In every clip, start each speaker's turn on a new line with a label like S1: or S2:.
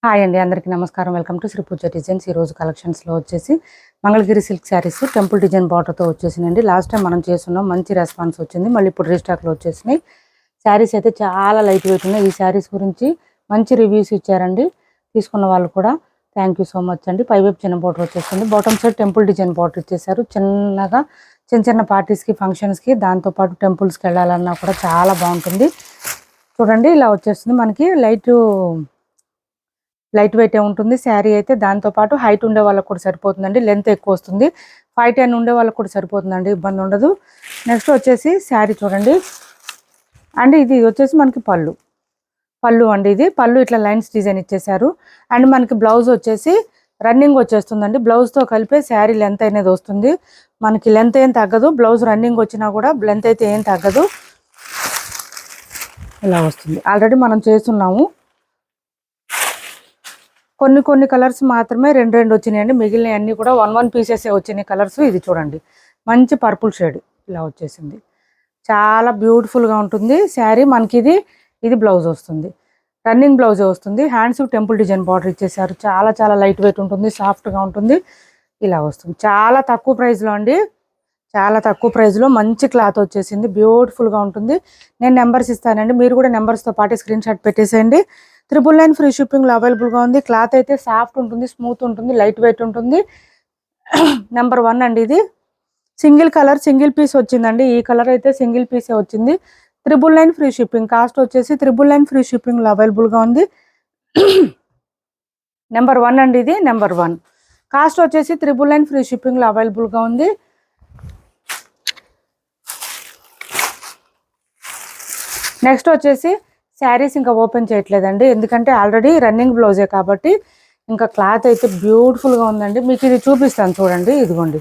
S1: Hi అండి, అందరికీ నమస్కారం. Welcome to Shri Pooja designs. ఈరోజు కలెక్షన్స్లో వచ్చేసి Mangalagiri silk saris temple design బార్డర్తో వచ్చేసినండి. లాస్ట్ టైం మనం చేస్తున్నాం, మంచి రెస్పాన్స్ వచ్చింది. మళ్ళీ ఇప్పుడు రీస్టాక్లో వచ్చేసినాయి. శారీస్ అయితే చాలా లైట్ వెయిట్ ఉన్నాయి. ఈ శారీస్ గురించి మంచి రివ్యూస్ ఇచ్చారండి తీసుకున్న వాళ్ళు కూడా. థ్యాంక్ యూ సో మచ్ అండి. పైవైపు చిన్న బార్డర్ వచ్చేస్తుంది, bottom side temple design border ఇచ్చేసారు. చిన్నగా చిన్న పార్టీస్కి, ఫంక్షన్స్కి, దాంతోపాటు టెంపుల్స్కి వెళ్ళాలన్నా కూడా చాలా బాగుంటుంది. చూడండి, ఇలా వచ్చేస్తుంది. మనకి లైట్ వెయిట్ ఉంటుంది శారీ అయితే. దాంతోపాటు హైట్ ఉండే వాళ్ళకి కూడా సరిపోతుందండి, లెంత్ ఎక్కువ వస్తుంది. 5'10" ఉండే వాళ్ళకి కూడా సరిపోతుందండి, ఇబ్బంది ఉండదు. నెక్స్ట్ వచ్చేసి శారీ చూడండి అండి, ఇది వచ్చేసి మనకి పళ్ళు అండి. ఇది పళ్ళు ఇట్లా లైన్స్ డిజైన్ ఇచ్చేసారు. అండ్ మనకి బ్లౌజ్ వచ్చేసి రన్నింగ్ వచ్చేస్తుందండి. బ్లౌజ్తో కలిపే శారీ లెంత్ అనేది వస్తుంది. మనకి లెంత్ ఏం తగ్గదు, బ్లౌజ్ రన్నింగ్ వచ్చినా కూడా లెంత్ అయితే ఏం తగ్గదు, ఇలా వస్తుంది. ఆల్రెడీ మనం చేస్తున్నాము. కొన్ని కలర్స్ మాత్రమే రెండు వచ్చినాయండి, మిగిలిన అన్నీ కూడా 1 పీసెస్ వచ్చినాయి కలర్స్. ఇది చూడండి, మంచి పర్పుల్ షేడ్ ఇలా వచ్చేసింది. చాలా బ్యూటిఫుల్గా ఉంటుంది శారీ. మనకి ఇది బ్లౌజ్ వస్తుంది, రన్నింగ్ బ్లౌజ్ వస్తుంది. హ్యాండ్స్ టెంపుల్ డిజైన్ బార్డర్ ఇచ్చేసారు. చాలా లైట్ వెయిట్ ఉంటుంది, సాఫ్ట్గా ఉంటుంది, ఇలా వస్తుంది. చాలా తక్కువ ప్రైస్లో అండి, చాలా తక్కువ ప్రైస్లో మంచి క్లాత్ వచ్చేసింది, బ్యూటిఫుల్గా ఉంటుంది. నేను నెంబర్స్ ఇస్తానండి, మీరు కూడా నెంబర్స్తో పాటు స్క్రీన్ షాట్ పెట్టేసేయండి. 999 ఫ్రీ షిప్పింగ్లో అవైలబుల్గా ఉంది. క్లాత్ అయితే సాఫ్ట్ ఉంటుంది, స్మూత్ ఉంటుంది, లైట్ వెయిట్ ఉంటుంది. నెంబర్ 1 అండి. ఇది సింగిల్ కలర్, సింగిల్ పీస్ వచ్చిందండి. ఈ కలర్ అయితే సింగిల్ పీసే వచ్చింది. 999 ఫ్రీ షిప్పింగ్. కాస్ట్ వచ్చేసి 999 ఫ్రీ షిప్పింగ్లో అవైలబుల్గా ఉంది. నెంబర్ 1 అండి, ఇది నెంబర్ 1. కాస్ట్ వచ్చేసి 999 ఫ్రీ షిప్పింగ్లో అవైలబుల్గా ఉంది. నెక్స్ట్ వచ్చేసి శారీస్ ఇంకా ఓపెన్ చేయట్లేదండి, ఎందుకంటే ఆల్రెడీ రన్నింగ్ బ్లౌజే కాబట్టి. ఇంకా క్లాత్ అయితే బ్యూటిఫుల్గా ఉందండి. మీకు ఇది చూపిస్తాను చూడండి. ఇదిగోండి,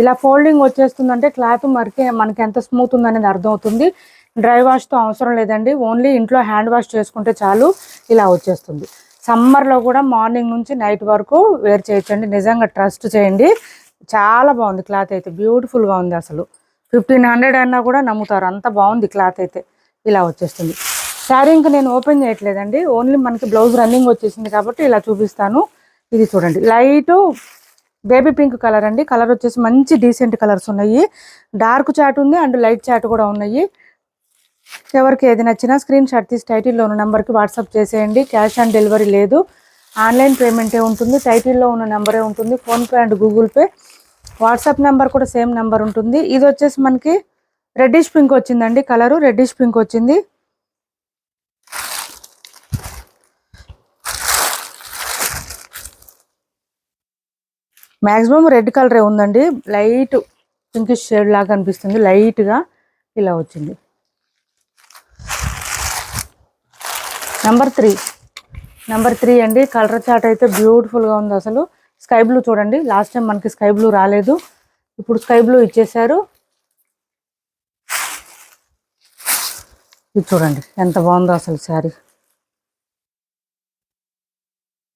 S1: ఇలా ఫోల్డింగ్ వచ్చేస్తుందంటే క్లాత్ మనకి ఎంత స్మూత్ ఉందనేది అర్థమవుతుంది. డ్రై వాష్తో అవసరం లేదండి, ఓన్లీ ఇంట్లో హ్యాండ్ వాష్ చేసుకుంటే చాలు, ఇలా వచ్చేస్తుంది. సమ్మర్లో కూడా మార్నింగ్ నుంచి నైట్ వరకు వేర్ చేయొచ్చండి. నిజంగా ట్రస్ట్ చేయండి, చాలా బాగుంది. క్లాత్ అయితే బ్యూటిఫుల్గా ఉంది. అసలు 1500 అన్నా కూడా నమ్ముతారు, అంత బాగుంది క్లాత్ అయితే. ఇలా వచ్చేస్తుంది శారీ. ఇంకా నేను ఓపెన్ చేయట్లేదండి, ఓన్లీ మనకి బ్లౌజ్ రన్నింగ్ వచ్చేసింది కాబట్టి ఇలా చూపిస్తాను. ఇది చూడండి, లైట్ బేబీ పింక్ కలర్ అండి. కలర్ వచ్చేసి మంచి డీసెంట్ కలర్స్ ఉన్నాయి. డార్క్ చాట్ ఉంది అండ్ లైట్ చాట్ కూడా ఉన్నాయి. ఎవరికి ఏది నచ్చినా స్క్రీన్ షాట్ తీసి టైటిల్లో ఉన్న నెంబర్కి వాట్సాప్ చేసేయండి. క్యాష్ ఆన్ డెలివరీ లేదు, ఆన్లైన్ పేమెంటే ఉంటుంది. టైటిల్లో ఉన్న నెంబరే ఉంటుంది, PhonePe and Google pay. WhatsApp number కూడా సేమ్ నెంబర్ ఉంటుంది. ఇది వచ్చేసి మనకి రెడ్డిష్ పింక్ వచ్చిందండి, కలరు రెడ్డిష్ పింక్ వచ్చింది. మ్యాక్సిమం రెడ్ కలరే ఉందండి, లైట్ పింకిష్ షేడ్ లాగా అనిపిస్తుంది, లైట్గా ఇలా వచ్చింది. నెంబర్ 3 అండి. కలర్ చాట్ అయితే బ్యూటిఫుల్గా ఉంది అసలు. స్కై బ్లూ చూడండి, లాస్ట్ టైం మనకి స్కై బ్లూ రాలేదు, ఇప్పుడు స్కై బ్లూ ఇచ్చేసారు. ఇది చూడండి ఎంత బాగుందో అసలు శారీ.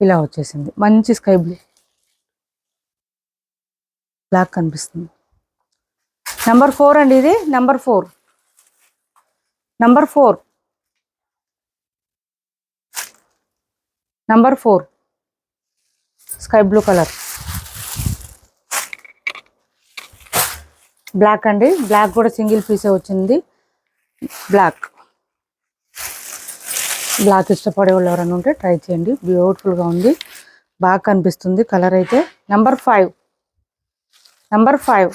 S1: ఇలా వచ్చేసింది, మంచి స్కై బ్లూ బ్లాక్ కనిపిస్తుంది. నెంబర్ 4 అండి, ఇది number 4. Sky blue colour, black అండి. బ్లాక్ కూడా సింగిల్ పీసే వచ్చింది. బ్లాక్ ఇష్టపడే వాళ్ళు ఎవరైనా ఉంటే ట్రై చేయండి, బ్యూటిఫుల్గా ఉంది, బాగా కనిపిస్తుంది కలర్ అయితే. నెంబర్ 5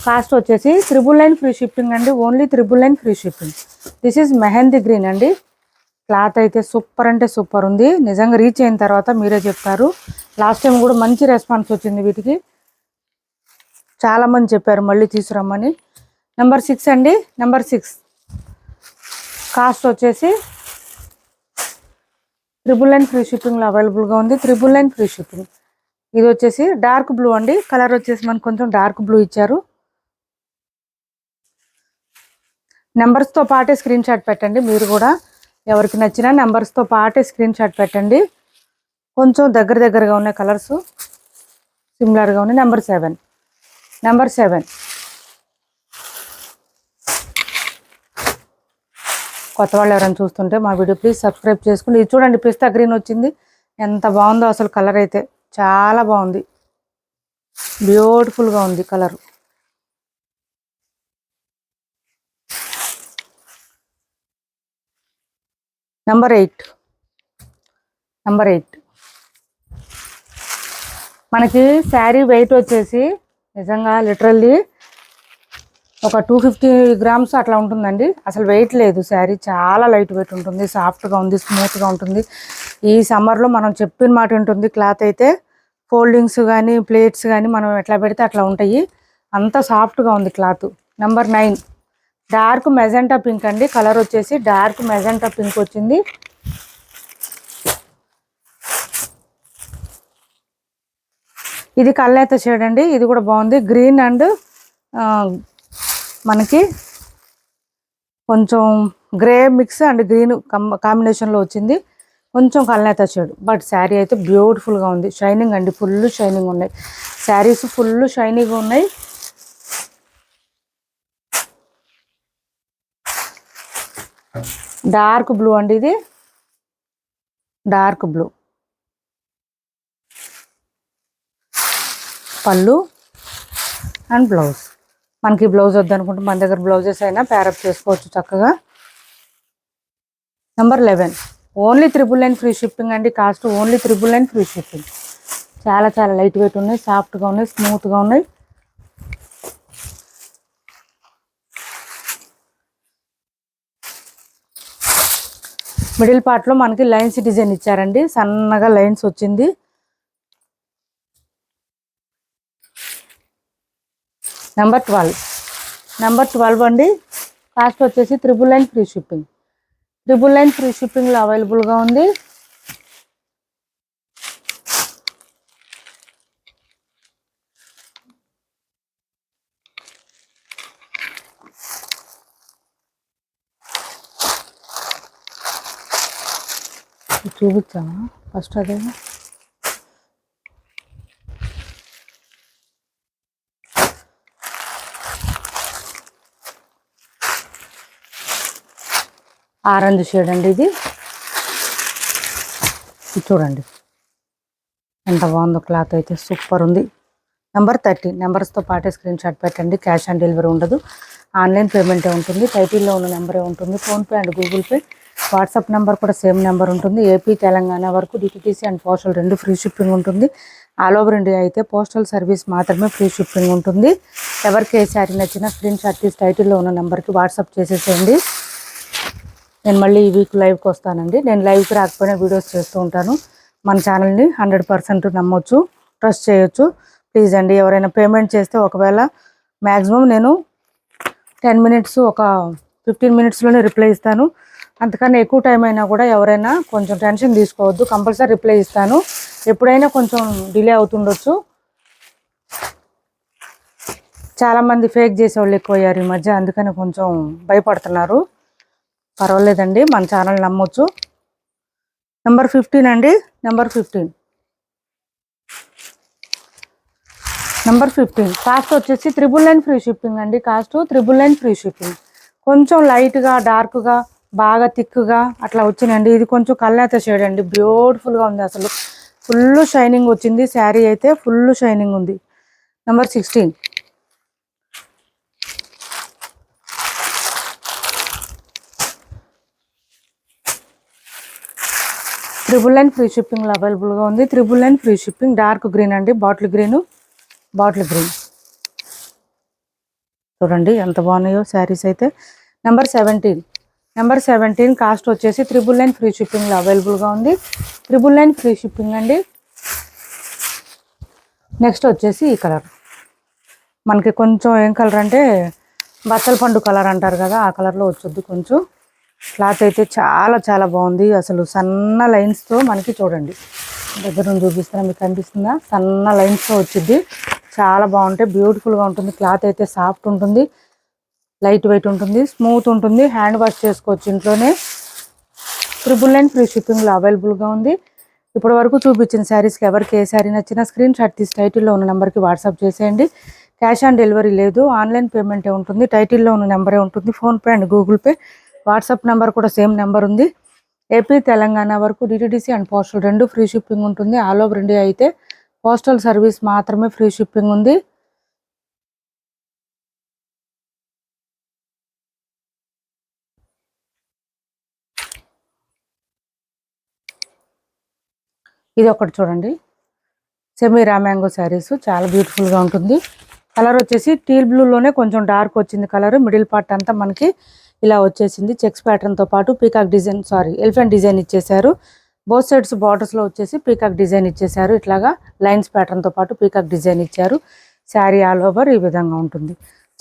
S1: కాస్ట్ వచ్చేసి 999 ఫ్రీ షిప్పింగ్ అండి, only 999 free shipping. This is mehndi green అండి. క్లాత్ అయితే సూపర్ అంటే సూపర్ ఉంది, నిజంగా రీచ్ అయిన తర్వాత మీరే చెప్తారు. లాస్ట్ టైం కూడా మంచి రెస్పాన్స్ వచ్చింది వీటికి, చాలామంది చెప్పారు మళ్ళీ తీసుకురమ్మని. నెంబర్ 6 అండి, నెంబర్ 6. కాస్ట్ వచ్చేసి 999 ఫ్రీ షిప్పింగ్లో అవైలబుల్గా ఉంది. 999 ఫ్రీ షిప్పింగ్. ఇది వచ్చేసి డార్క్ బ్లూ అండి, కలర్ వచ్చేసి మనకు కొంచెం డార్క్ బ్లూ ఇచ్చారు. నెంబర్స్తో పాటే స్క్రీన్ షాట్ పెట్టండి, మీరు కూడా ఎవరికి నచ్చినా నెంబర్స్తో పాటే స్క్రీన్ షాట్ పెట్టండి. కొంచెం దగ్గరగా ఉన్నాయి కలర్స్, సిమిలర్గా ఉన్నాయి. నెంబర్ 7 కొత్త వాళ్ళు ఎవరైనా చూస్తుంటే మా వీడియో ప్లీజ్ సబ్స్క్రైబ్ చేసుకోండి. ఇది చూడండి పిస్తా గ్రీన్ వచ్చింది, ఎంత బాగుందో అసలు. కలర్ అయితే చాలా బాగుంది, బ్యూటిఫుల్గా ఉంది కలర్. నెంబర్ 8 మనకి శారీ వెయిట్ వచ్చేసి నిజంగా లిటరల్లీ ఒక 250 గ్రామ్స్ అట్లా ఉంటుందండి. అసలు వెయిట్ లేదు, శారీ చాలా లైట్ వెయిట్ ఉంటుంది, సాఫ్ట్గా ఉంది, స్మూత్గా ఉంటుంది. ఈ సమ్మర్లో మనం చెప్పిన మాట ఉంటుంది. క్లాత్ అయితే ఫోల్డింగ్స్ కానీ ప్లేట్స్ కానీ మనం ఎట్లా పెడితే అట్లా ఉంటాయి, అంత సాఫ్ట్గా ఉంది cloth. Number 9 dark magenta pink అండి. కలర్ వచ్చేసి డార్క్ మెజెంటా పింక్ వచ్చింది. ఇది కల్లేత షేడ్ అండి, ఇది కూడా బాగుంది. గ్రీన్ అండ్ మనకి కొంచెం గ్రే మిక్స్ అండ్ గ్రీన్ కాంబినేషన్లో వచ్చింది, కొంచెం కల్నేత షేడ్. బట్ శారీ అయితే బ్యూటిఫుల్గా ఉంది, షైనింగ్ అండి, ఫుల్ షైనింగ్ ఉన్నాయి. శారీస్ ఫుల్ షైనింగ్గా ఉన్నాయి. డార్క్ బ్లూ అండి, ఇది డార్క్ బ్లూ. పళ్ళు అండ్ బ్లౌజ్. మనకి బ్లౌజ్ వద్దనుకుంటే మన దగ్గర బ్లౌజెస్ అయినా ప్యారప్ చేసుకోవచ్చు చక్కగా. నెంబర్ 11 ఓన్లీ 999 ఫ్రీ షిప్పింగ్ అండి. Cost only 999 free shipping. చాలా చాలా లైట్ వెయిట్ ఉన్నాయి, సాఫ్ట్గా ఉన్నాయి, స్మూత్గా ఉన్నాయి. మిడిల్ పార్ట్లో మనకి లైన్స్ డిజైన్ ఇచ్చారండి, సన్నగా లైన్స్ వచ్చింది. నెంబర్ 12 అండి. కాస్ట్ వచ్చేసి 999 ఫ్రీ షిప్పింగ్. 999 ఫ్రీ షిప్పింగ్లో అవైలబుల్గా ఉంది. చూపించామా ఫస్ట్ అదే. ఆరెంజ్ షేడ్ అండి, ఇది చూడండి ఎంత బాగుందో. క్లాత్ అయితే సూపర్ ఉంది. నెంబర్ 13 నెంబర్స్తో పాటే స్క్రీన్ షాట్ పెట్టండి. క్యాష్ ఆన్ డెలివరీ ఉండదు, ఆన్లైన్ పేమెంటే ఉంటుంది. టైటిల్లో ఉన్న నెంబరే ఉంటుంది. PhonePe and Google pay, WhatsApp number కూడా సేమ్ నెంబర్ ఉంటుంది. ఏపీ తెలంగాణ వరకు DTTC and postal 2 free shipping ఉంటుంది. ఆల్ ఓవర్ ఇండియా అయితే పోస్టల్ సర్వీస్ మాత్రమే ఫ్రీ షిప్పింగ్ ఉంటుంది. ఎవరికి ఏ శారీ నచ్చినా స్క్రీన్ షాట్ తీసి టైటిల్లో ఉన్న నెంబర్కి వాట్సాప్ చేసేసేయండి. నేను మళ్ళీ ఈ వీక్ లైవ్కి వస్తానండి. నేను లైవ్కి రాకపోయినా వీడియోస్ చేస్తూ ఉంటాను. మన ఛానల్ని 100% నమ్మొచ్చు, ట్రస్ట్ చేయొచ్చు. ప్లీజ్ అండి, ఎవరైనా పేమెంట్ చేస్తే ఒకవేళ మ్యాక్సిమం నేను 10 మినిట్స్ ఒక 15 మినిట్స్లోనే రిప్లై ఇస్తాను. అంతకన్నా ఎక్కువ టైం అయినా కూడా ఎవరైనా కొంచెం టెన్షన్ తీసుకోవద్దు, కంపల్సరీ రిప్లై ఇస్తాను. ఎప్పుడైనా కొంచెం డిలే అవుతుండొచ్చు. చాలామంది ఫేక్ చేసేవాళ్ళు ఎక్కువయ్యారు ఈ మధ్య, అందుకని కొంచెం భయపడుతున్నారు. పర్వాలేదండి, మన ఛానల్ నమ్మొచ్చు. నెంబర్ 15 అండి. నెంబర్ 15 కాస్ట్ వచ్చేసి 999 ఫ్రీ షిప్పింగ్ అండి. Cost 999 free shipping. కొంచెం లైట్గా డార్క్గా బాగా థిక్గా అట్లా వచ్చినాయండి. ఇది కొంచెం కల్నేత షేడ్ అండి, బ్యూటిఫుల్గా ఉంది. అసలు ఫుల్ షైనింగ్ వచ్చింది, శారీ అయితే ఫుల్ షైనింగ్ ఉంది. నెంబర్ 16 999 ఫ్రీ షిప్పింగ్లో అవైలబుల్గా ఉంది. 999 ఫ్రీ షిప్పింగ్. డార్క్ గ్రీన్ అండి, బాటిల్ గ్రీన్. చూడండి ఎంత బాగున్నాయో శారీస్ అయితే. నెంబర్ 17 కాస్ట్ వచ్చేసి 999 ఫ్రీ షిప్పింగ్లో అవైలబుల్గా ఉంది. 999 ఫ్రీ షిప్పింగ్ అండి. నెక్స్ట్ వచ్చేసి ఈ కలర్, మనకి కొంచెం ఏం కలర్ అంటే బచ్చల పండు కలర్ అంటారు కదా, ఆ కలర్లో వచ్చొద్ది కొంచెం. క్లాత్ అయితే చాలా చాలా బాగుంది. అసలు సన్న లైన్స్తో మనకి చూడండి, దగ్గర నుంచి చూపిస్తున్నా, మీకు కనిపిస్తుందా? సన్న లైన్స్తో వచ్చింది, చాలా బాగుంటాయి, బ్యూటిఫుల్గా ఉంటుంది. క్లాత్ అయితే సాఫ్ట్ ఉంటుంది, లైట్ వెయిట్ ఉంటుంది, స్మూత్ ఉంటుంది. హ్యాండ్ వాష్ చేసుకోవచ్చు ఇంట్లోనే. 999 ఫ్రీ షిప్పింగ్లో అవైలబుల్గా ఉంది. ఇప్పటి వరకు చూపించిన శారీస్కి ఎవరికి ఏ శారీ నచ్చినా స్క్రీన్ షాట్ తీసి టైటిల్లో ఉన్న నెంబర్కి వాట్సాప్ చేసేయండి. క్యాష్ ఆన్ డెలివరీ లేదు, ఆన్లైన్ పేమెంటే ఉంటుంది. టైటిల్లో ఉన్న నెంబరే ఉంటుంది. PhonePe and Google pay, WhatsApp number కూడా సేమ్ నెంబర్ ఉంది. ఏపీ తెలంగాణ వరకు DTDC and postal 2 free shipping ఉంటుంది. ఆల్ ఓవర్ ఇండియా అయితే పోస్టల్ సర్వీస్ మాత్రమే ఫ్రీ షిప్పింగ్ ఉంది. ఇది ఒకటి చూడండి, సెమీ రామ్యాంగో శారీస్ చాలా బ్యూటిఫుల్గా ఉంటుంది. కలర్ వచ్చేసి టీల్ బ్లూలోనే కొంచెం డార్క్ వచ్చింది కలర్. మిడిల్ పార్ట్ అంతా మనకి ఇలా వచ్చేసింది. చెక్స్ ప్యాటర్న్తో పాటు పీకాక్ డిజైన్ ఎలిఫెంట్ డిజైన్ ఇచ్చేసారు. బోత్ సైడ్స్ బార్డర్స్లో వచ్చేసి పీకాక్ డిజైన్ ఇచ్చేసారు. ఇట్లాగా లైన్స్ ప్యాటర్న్తో పాటు పీకాక్ డిజైన్ ఇచ్చారు. శారీ ఆల్ ఓవర్ ఈ విధంగా ఉంటుంది.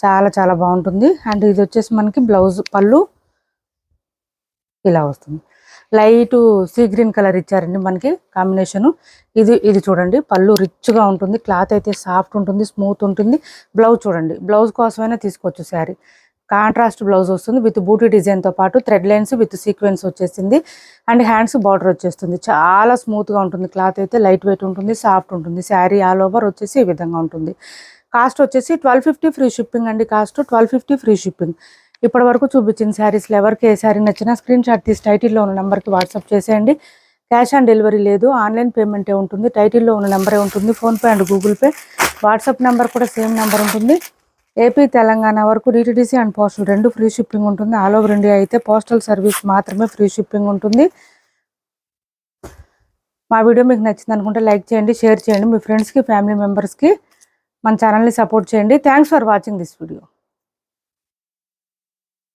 S1: చాలా చాలా బాగుంటుంది. అండ్ ఇది వచ్చేసి మనకి బ్లౌజ్ పళ్ళు ఇలా వస్తుంది. లైట్ సీ గ్రీన్ కలర్ ఇచ్చారండి మనకి కాంబినేషను. ఇది చూడండి, పళ్ళు రిచ్గా ఉంటుంది. క్లాత్ అయితే సాఫ్ట్ ఉంటుంది, స్మూత్ ఉంటుంది. బ్లౌజ్ చూడండి, బ్లౌజ్ కోసమైనా తీసుకోవచ్చు శారీ. కాంట్రాస్ట్ బ్లౌజ్ వస్తుంది విత్ బూటీ డిజైన్తో పాటు థ్రెడ్ లైన్స్ విత్ సీక్వెన్స్ వచ్చేసింది. అండ్ హ్యాండ్స్ బార్డర్ వచ్చేస్తుంది. చాలా స్మూత్గా ఉంటుంది. క్లాత్ అయితే లైట్ వెయిట్ ఉంటుంది, సాఫ్ట్ ఉంటుంది. శారీ ఆల్ ఓవర్ వచ్చేసి ఈ విధంగా ఉంటుంది. కాస్ట్ వచ్చేసి 1250 ఫ్రీ షిప్పింగ్ అండి. Cost 1250 free shipping. ఇప్పటి వరకు చూపించిన శారీస్లో ఎవరికి ఏ శారీ నచ్చినా స్క్రీన్ షాట్ తీసి టైటిల్లో ఉన్న నెంబర్కి వాట్సాప్ చేసేయండి. క్యాష్ ఆన్ డెలివరీ లేదు, ఆన్లైన్ పేమెంటే ఉంటుంది. టైటిల్లో ఉన్న నెంబరే ఉంటుంది. PhonePe and Google pay. WhatsApp number కూడా సేమ్ నెంబర్ ఉంటుంది. ఏపీ తెలంగాణ వరకు DTDC and postal 2 free shipping ఉంటుంది. ఆల్ ఓవర్ ఇండియా అయితే పోస్టల్ సర్వీస్ మాత్రమే ఫ్రీ షిప్పింగ్ ఉంటుంది. మా వీడియో మీకు నచ్చింది అనుకుంటే లైక్ చేయండి, షేర్ చేయండి. మీ ఫ్రెండ్స్కి, ఫ్యామిలీ మెంబర్స్కి మన ఛానల్ని సపోర్ట్ చేయండి. Thanks for watching this video.